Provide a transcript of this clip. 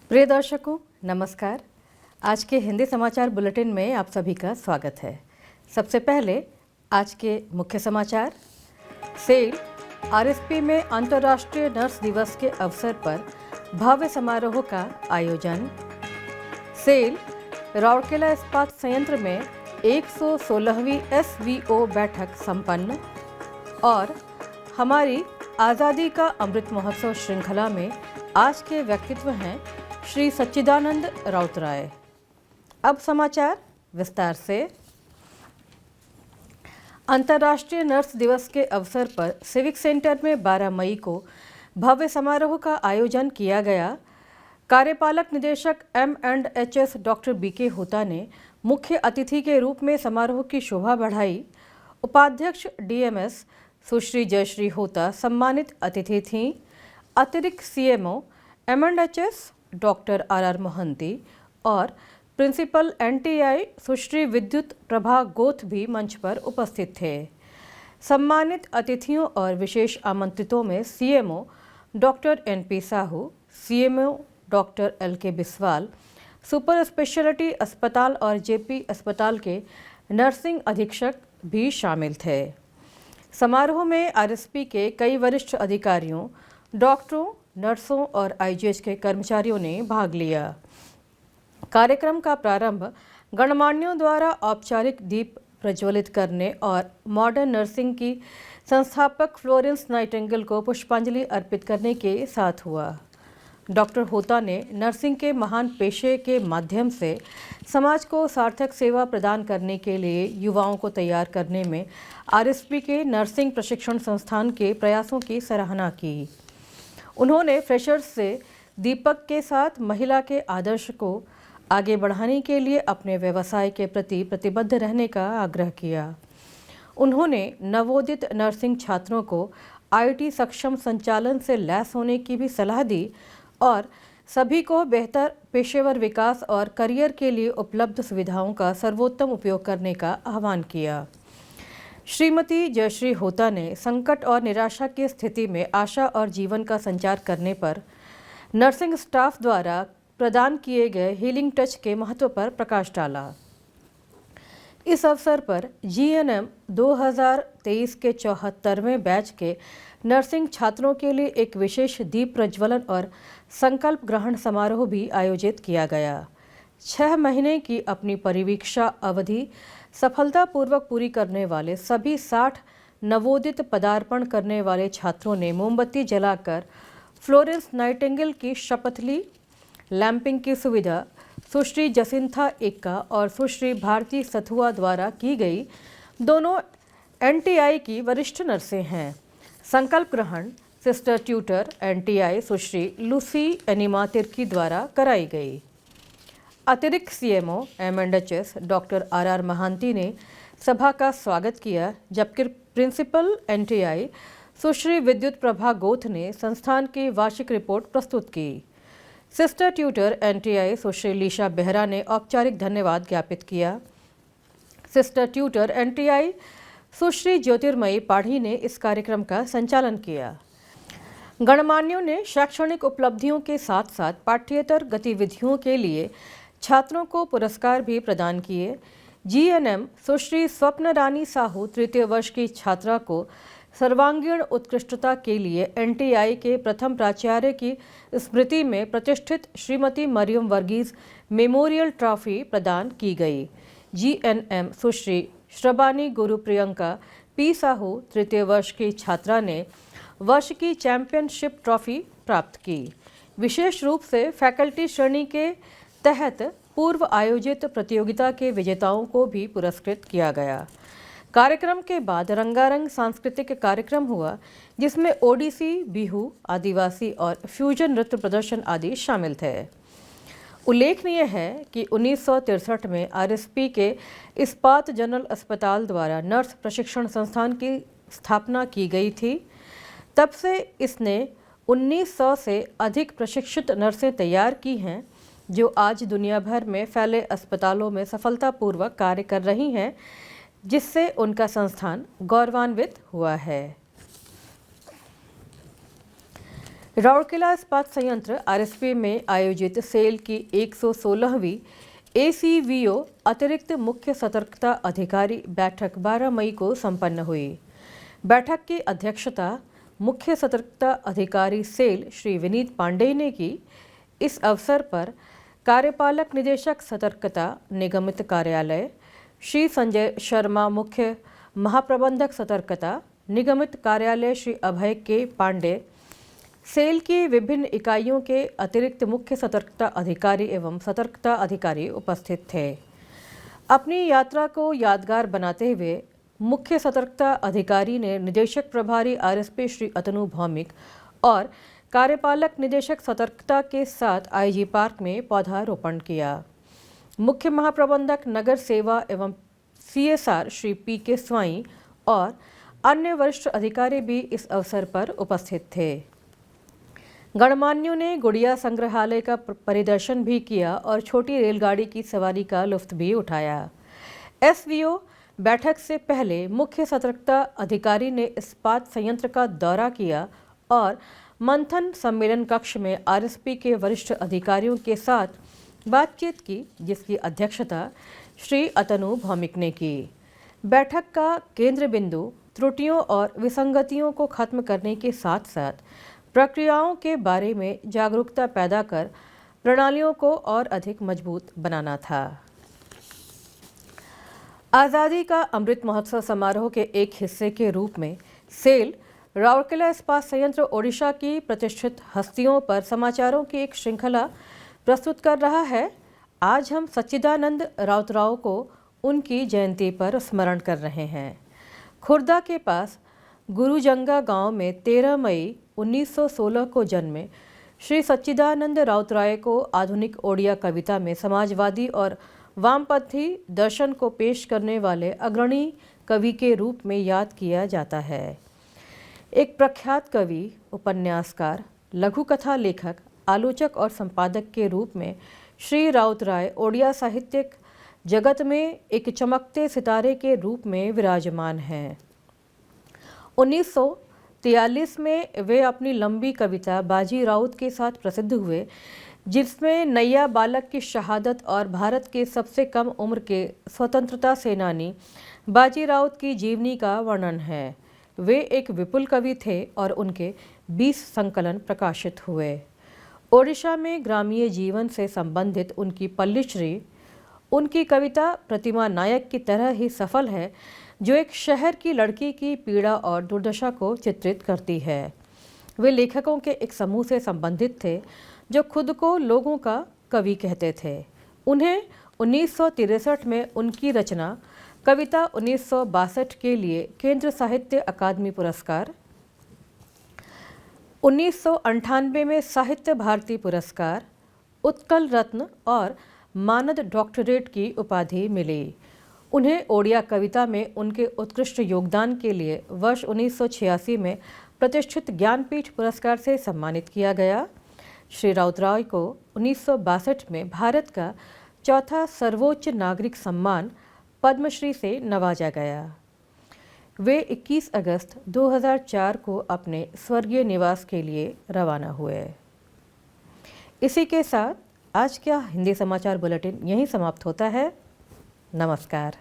प्रिय दर्शकों नमस्कार। आज के हिंदी समाचार बुलेटिन में आप सभी का स्वागत है। सबसे पहले आज के मुख्य समाचार। सेल आरएसपी में अंतर्राष्ट्रीय नर्स दिवस के अवसर पर भव्य समारोह का आयोजन। सेल राउरकेला इस्पात संयंत्र में 116वीं SVO बैठक संपन्न। और हमारी आज़ादी का अमृत महोत्सव श्रृंखला में आज के व्यक्तित्व हैं श्री सच्चिदानंद राउतराय। अब समाचार विस्तार से। अंतर्राष्ट्रीय नर्स दिवस के अवसर पर सिविक सेंटर में 12 मई को भव्य समारोह का आयोजन किया गया। कार्यपालक निदेशक M&HS डॉक्टर BK होता ने मुख्य अतिथि के रूप में समारोह की शोभा बढ़ाई। उपाध्यक्ष DMS सुश्री जयश्री होता सम्मानित अतिथि थीं। अतिरिक्त CMO M&HS doctor RR Mohanty और प्रिंसिपल NTI सुश्री विद्युत प्रभा गोथ भी मंच पर उपस्थित थे। सम्मानित अतिथियों और विशेष आमंत्रितों में CMO doctor NP Sahu, CMO doctor LK Biswal, super speciality अस्पताल और JP अस्पताल के नर्सिंग अधीक्षक भी शामिल थे। समारोह में RSP के कई वरिष्ठ अधिकारियों, डॉक्टरों, नर्सों और IGH के कर्मचारियों ने भाग लिया। कार्यक्रम का प्रारंभ गणमान्यों द्वारा औपचारिक दीप प्रज्वलित करने और मॉडर्न नर्सिंग की संस्थापक फ्लोरेंस नाइटिंगेल को पुष्पांजलि अर्पित करने के साथ हुआ। डॉक्टर होता ने नर्सिंग के महान पेशे के माध्यम से समाज को सार्थक सेवा प्रदान करने के लिए युवाओं को तैयार करने में RSP के नर्सिंग प्रशिक्षण संस्थान के प्रयासों की सराहना की। उन्होंने फ्रेशर्स से दीपक के साथ महिला के आदर्श को आगे बढ़ाने के लिए अपने व्यवसाय के प्रति प्रतिबद्ध रहने का आग्रह किया। उन्होंने नवोदित नर्सिंग छात्रों को IT सक्षम संचालन से लैस होने की भी सलाह दी और सभी को बेहतर पेशेवर विकास और करियर के लिए उपलब्ध सुविधाओं का सर्वोत्तम उपयोग करने का आह्वान किया। श्रीमती जयश्री होता ने संकट और निराशा की स्थिति में आशा और जीवन का संचार करने पर नर्सिंग स्टाफ द्वारा प्रदान किए गए हीलिंग टच के महत्व पर प्रकाश डाला। इस अवसर पर GNM 2023 के 74वें बैच के नर्सिंग छात्रों के लिए एक विशेष दीप प्रज्वलन और संकल्प ग्रहण समारोह भी आयोजित किया गया। 6 महीने की अपनी परिवीक्षा अवधि सफलतापूर्वक पूरी करने वाले सभी 60 नवोदित पदार्पण करने वाले छात्रों ने मोमबत्ती जलाकर फ्लोरेंस नाइटिंगेल की शपथ ली। लैंपिंग की सुविधा सुश्री जसिंथा एक्का और सुश्री भारती सथुआ द्वारा की गई। दोनों NTI की वरिष्ठ नर्सें हैं। संकल्प ग्रहण सिस्टर ट्यूटर NTI सुश्री लूसी एनिमा तिर्की द्वारा कराई गई। अतिरिक्त CMO M&HS doctor RR Mohanty ने सभा का स्वागत किया, जबकि प्रिंसिपल NTI सुश्री विद्युत प्रभा गोथ ने संस्थान की वार्षिक रिपोर्ट प्रस्तुत की। सिस्टर ट्यूटर NTI सुश्री लीशा बेहरा ने औपचारिक धन्यवाद ज्ञापित किया। सिस्टर ट्यूटर NTI सुश्री ज्योतिर्मयी पाढ़ी ने इस कार्यक्रम का संचालन किया। गणमान्यों ने शैक्षणिक उपलब्धियों के साथ साथ पाठ्येतर गतिविधियों के लिए छात्रों को पुरस्कार भी प्रदान किए। GNM सुश्री स्वप्न रानी साहू तृतीय वर्ष की छात्रा को सर्वांगीण उत्कृष्टता के लिए NTI के प्रथम प्राचार्य की स्मृति में प्रतिष्ठित श्रीमती मरियम वर्गीज मेमोरियल ट्रॉफी प्रदान की गई। GNM सुश्री श्रबानी गुरु प्रियंका P साहू तृतीय वर्ष की छात्रा ने वर्ष की चैंपियनशिप ट्रॉफी प्राप्त की। विशेष रूप से फैकल्टी श्रेणी के तहत पूर्व आयोजित प्रतियोगिता के विजेताओं को भी पुरस्कृत किया गया। कार्यक्रम के बाद रंगारंग सांस्कृतिक कार्यक्रम हुआ, जिसमें ओडिसी, बिहू, आदिवासी और फ्यूजन नृत्य प्रदर्शन आदि शामिल थे। उल्लेखनीय है कि 1963 में RSP के इस्पात जनरल अस्पताल द्वारा नर्स प्रशिक्षण संस्थान की स्थापना की गई थी। तब से इसने 1900 से अधिक प्रशिक्षित नर्सें तैयार की हैं, जो आज दुनिया भर में फैले अस्पतालों में सफलतापूर्वक कार्य कर रही हैं, जिससे उनका संस्थान गौरवान्वित हुआ है। राउरकेला इस्पात संयंत्र आरएसपी में आयोजित सेल की 116वीं ACVO अतिरिक्त मुख्य सतर्कता अधिकारी बैठक 12 मई को संपन्न हुई। बैठक की अध्यक्षता मुख्य सतर्कता अधिकारी सेल श्री विनीत पांडे ने की। इस अवसर पर कार्यपालक निदेशक सतर्कता निगमित कार्यालय श्री संजय शर्मा, मुख्य महाप्रबंधक सतर्कता निगमित कार्यालय श्री अभय के पांडे, सेल की विभिन्न इकाइयों के अतिरिक्त मुख्य सतर्कता अधिकारी एवं सतर्कता अधिकारी उपस्थित थे। अपनी यात्रा को यादगार बनाते हुए मुख्य सतर्कता अधिकारी ने निदेशक प्रभारी आरएसपी श्री अतनु भौमिक और कार्यपालक निदेशक सतर्कता के साथ आईजी पार्क में पौधारोपण किया। मुख्य महाप्रबंधक नगर सेवा एवं CSR श्री PK स्वाई और अन्य वरिष्ठ अधिकारी भी इस अवसर पर उपस्थित थे। गणमान्यों ने गुड़िया संग्रहालय का परिदर्शन भी किया और छोटी रेलगाड़ी की सवारी का लुत्फ भी उठाया। SVO बैठक से पहले मुख्य सतर्कता अधिकारी ने इस्पात संयंत्र का दौरा किया और मंथन सम्मेलन कक्ष में आरएसपी के वरिष्ठ अधिकारियों के साथ बातचीत की, जिसकी अध्यक्षता श्री अतनु भौमिक ने की। बैठक का केंद्र बिंदु त्रुटियों और विसंगतियों को खत्म करने के साथ साथ प्रक्रियाओं के बारे में जागरूकता पैदा कर प्रणालियों को और अधिक मजबूत बनाना था। आज़ादी का अमृत महोत्सव समारोह के एक हिस्से के रूप में सेल राउरकेला इस्पात संयंत्र ओडिशा की प्रतिष्ठित हस्तियों पर समाचारों की एक श्रृंखला प्रस्तुत कर रहा है। आज हम सच्चिदानंद राउतराव को उनकी जयंती पर स्मरण कर रहे हैं। खुर्दा के पास गुरुजंगा गांव में 13 मई 1916 को जन्मे श्री सच्चिदानंद राउतराय को आधुनिक ओडिया कविता में समाजवादी और वामपंथी दर्शन को पेश करने वाले अग्रणी कवि के रूप में याद किया जाता है। एक प्रख्यात कवि, उपन्यासकार, लघु कथा लेखक, आलोचक और संपादक के रूप में श्री राउतराय ओडिया साहित्यिक जगत में एक चमकते सितारे के रूप में विराजमान हैं। 1943 में वे अपनी लंबी कविता बाजी राउत के साथ प्रसिद्ध हुए, जिसमें नैया बालक की शहादत और भारत के सबसे कम उम्र के स्वतंत्रता सेनानी बाजी राउत की जीवनी का वर्णन है। वे एक विपुल कवि थे और उनके 20 संकलन प्रकाशित हुए। ओडिशा में ग्रामीण जीवन से संबंधित उनकी पल्लीश्री, उनकी कविता प्रतिमा नायक की तरह ही सफल है, जो एक शहर की लड़की की पीड़ा और दुर्दशा को चित्रित करती है। वे लेखकों के एक समूह से संबंधित थे जो खुद को लोगों का कवि कहते थे। उन्हें 1963 में उनकी रचना कविता 1962 के लिए केंद्र साहित्य अकादमी पुरस्कार, 1998 में साहित्य भारती पुरस्कार, उत्कल रत्न और मानद डॉक्टरेट की उपाधि मिली। उन्हें ओडिया कविता में उनके उत्कृष्ट योगदान के लिए वर्ष 1986 में प्रतिष्ठित ज्ञानपीठ पुरस्कार से सम्मानित किया गया। श्री राउतराय को 1962 में भारत का चौथा सर्वोच्च नागरिक सम्मान पद्मश्री से नवाजा गया। वे 21 अगस्त 2004 को अपने स्वर्गीय निवास के लिए रवाना हुए। इसी के साथ आज का हिंदी समाचार बुलेटिन यहीं समाप्त होता है। नमस्कार।